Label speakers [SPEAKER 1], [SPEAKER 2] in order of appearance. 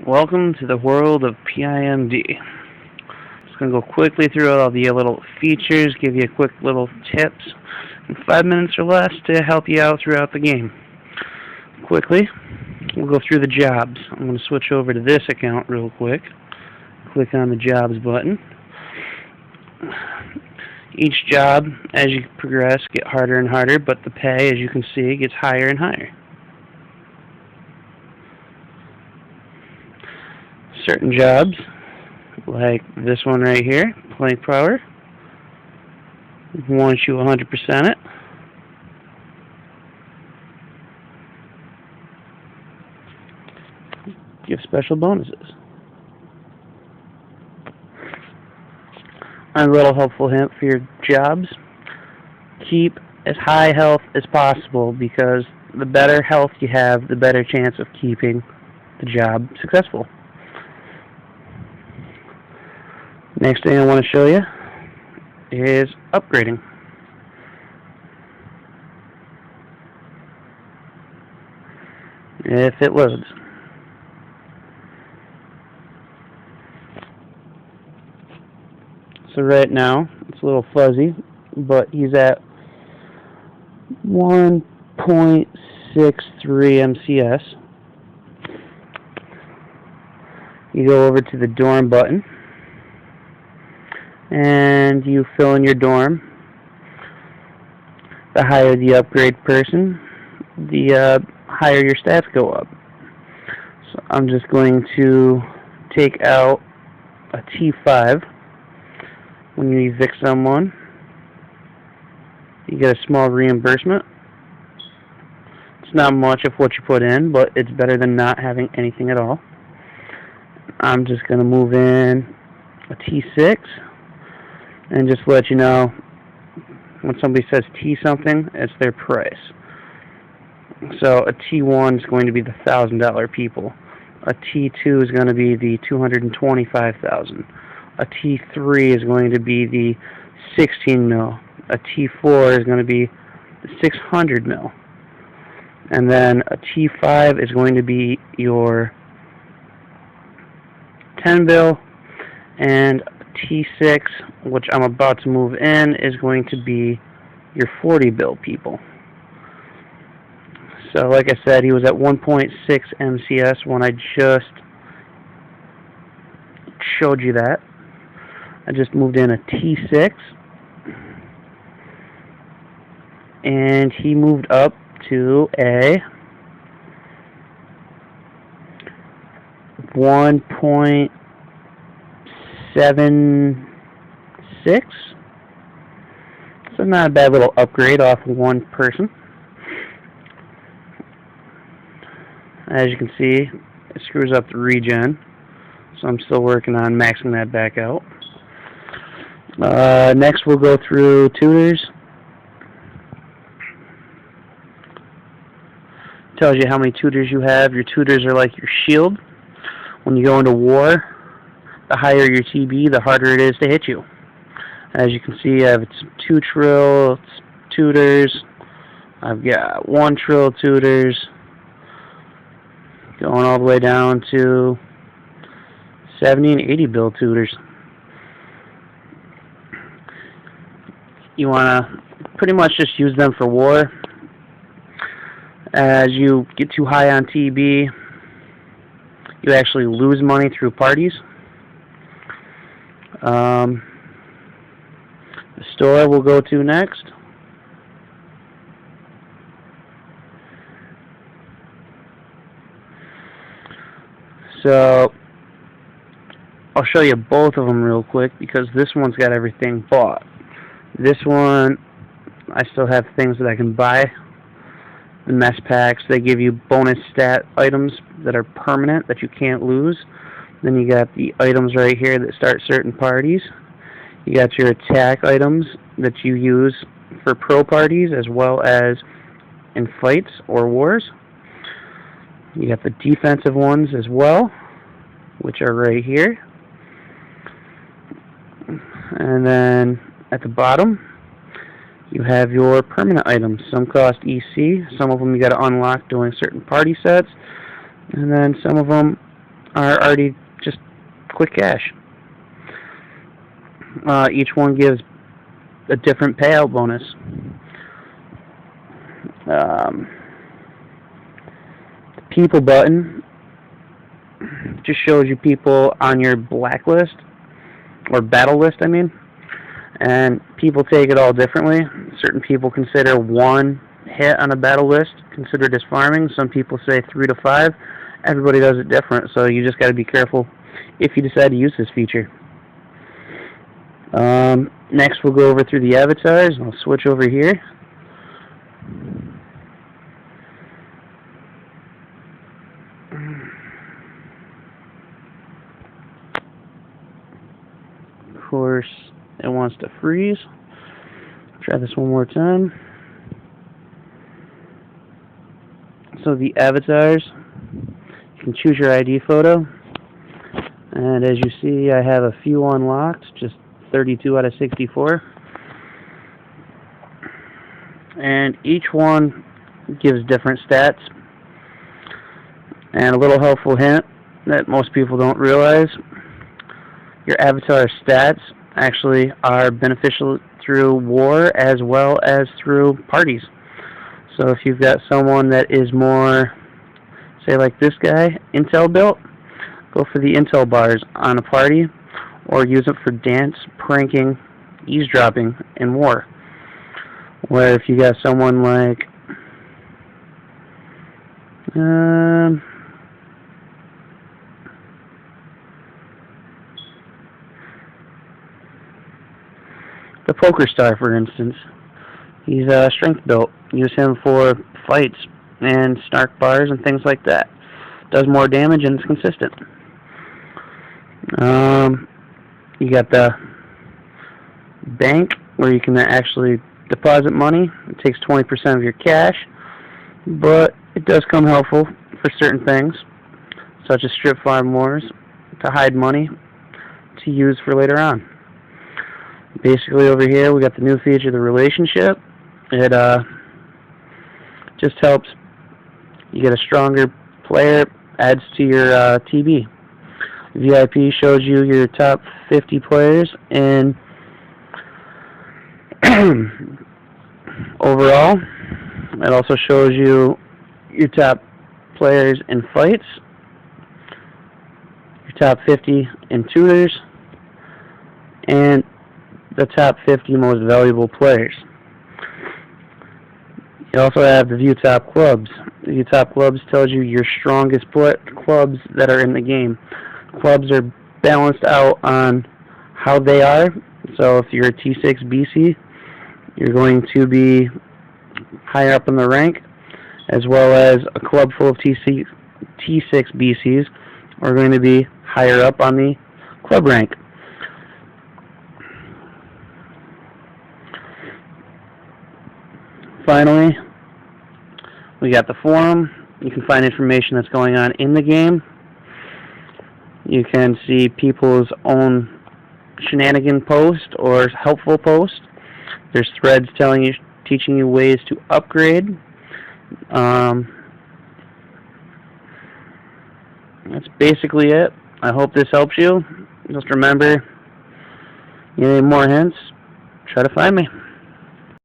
[SPEAKER 1] Welcome to the world of PimD. Just going to go quickly through all the little features, give you a quick little tips in 5 minutes or less to help you out throughout the game. Quickly, we'll go through the jobs. I'm going to switch over to this account real quick. Click on the jobs button. Each job, as you progress, get harder and harder, but the pay, as you can see, gets higher and higher. Certain jobs, like this one right here, plank power, once you 100% it, give special bonuses. A little helpful hint for your jobs: keep as high health as possible, because the better health you have, the better chance of keeping the job successful. Next thing I want to show you is upgrading. If it loads. So right now, it's a little fuzzy, but he's at 1.63 MCS. You go over to the dorm button, and you fill in your dorm. The higher the upgrade person, the higher your stats go up. So I'm just going to take out a T5. When you evict someone, you get a small reimbursement. It's not much of what you put in, but it's better than not having anything at all. I'm just going to move in a T6 and just let you know, when somebody says T something, it's their price. So a T1 is going to be the $1,000 people. A T2 is going to be the $225,000. A T3 is going to be the 16 mil. A T4 is going to be the 600 mil. And then a T5 is going to be your 10 bill. And T6, which I'm about to move in, is going to be your 40 bill people. So like I said, he was at 1.6 MCS when I just showed you that. I just moved in a T6, and he moved up to a 1.76. So not a bad little upgrade off of one person. As you can see, it screws up the regen, so I'm still working on maxing that back out. Next, we'll go through tutors. Tells you how many tutors you have. Your tutors are like your shield. When you go into war, the higher your TB, the harder it is to hit you. As you can see, I have 2 trill tutors. I've got 1 trill tutors, going all the way down to 70 and 80 bill tutors. You want to pretty much just use them for war. As you get too high on TB, you actually lose money through parties. The store we'll go to next. So I'll show you both of them real quick, because this one's got everything bought. This one, I still have things that I can buy. The mess packs, they give you bonus stat items that are permanent, that you can't lose. Then you got the items right here that start certain parties. You got your attack items that you use for pro parties as well as in fights or wars. You got the defensive ones as well, which are right here. And then at the bottom, you have your permanent items. Some cost EC, some of them you got to unlock doing certain party sets, and then some of them are already just quick cash. Each one gives a different payout bonus. The people button just shows you people on your blacklist, or battle list, I mean. And people take it all differently. Certain people consider one hit on a battle list considered as farming. Some people say 3 to 5. Everybody does it different, so you just got to be careful if you decide to use this feature. Next, we'll go over through the avatars. I'll switch over here. Of course, it wants to freeze. Try this one more time. So the avatars, you can choose your ID photo. And as you see, I have a few unlocked, just 32 out of 64. And each one gives different stats. And a little helpful hint that most people don't realize, your avatar stats actually are beneficial through war as well as through parties. So if you've got someone that is more, say like this guy, intel built, go for the intel bars on a party, or use it for dance, pranking, eavesdropping in war. Where if you got someone like the poker star, for instance, he's strength built. Use him for fights and snark bars and things like that. Does more damage and it's consistent. You got the bank where you can actually deposit money. It takes 20% of your cash, but it does come helpful for certain things, such as strip farm wars, to hide money to use for later on. Basically over here we got the new feature, the relationship. It just helps you get a stronger player, adds to your TB. VIP shows you your top 50 players in overall. It also shows you your top players in fights, your top 50 in tutors, and the top 50 most valuable players. You also have the View Top Clubs. The View Top Clubs tells you your strongest clubs that are in the game. Clubs are balanced out on how they are. So if you're a T6 BC, you're going to be higher up in the rank, as well as a club full of T6 BCs are going to be higher up on the club rank. Finally, we got the forum. You can find information that's going on in the game. You can see people's own shenanigan post or helpful post. There's threads teaching you ways to upgrade. That's basically it. I hope this helps you. Just remember, you need more hints, try to find me.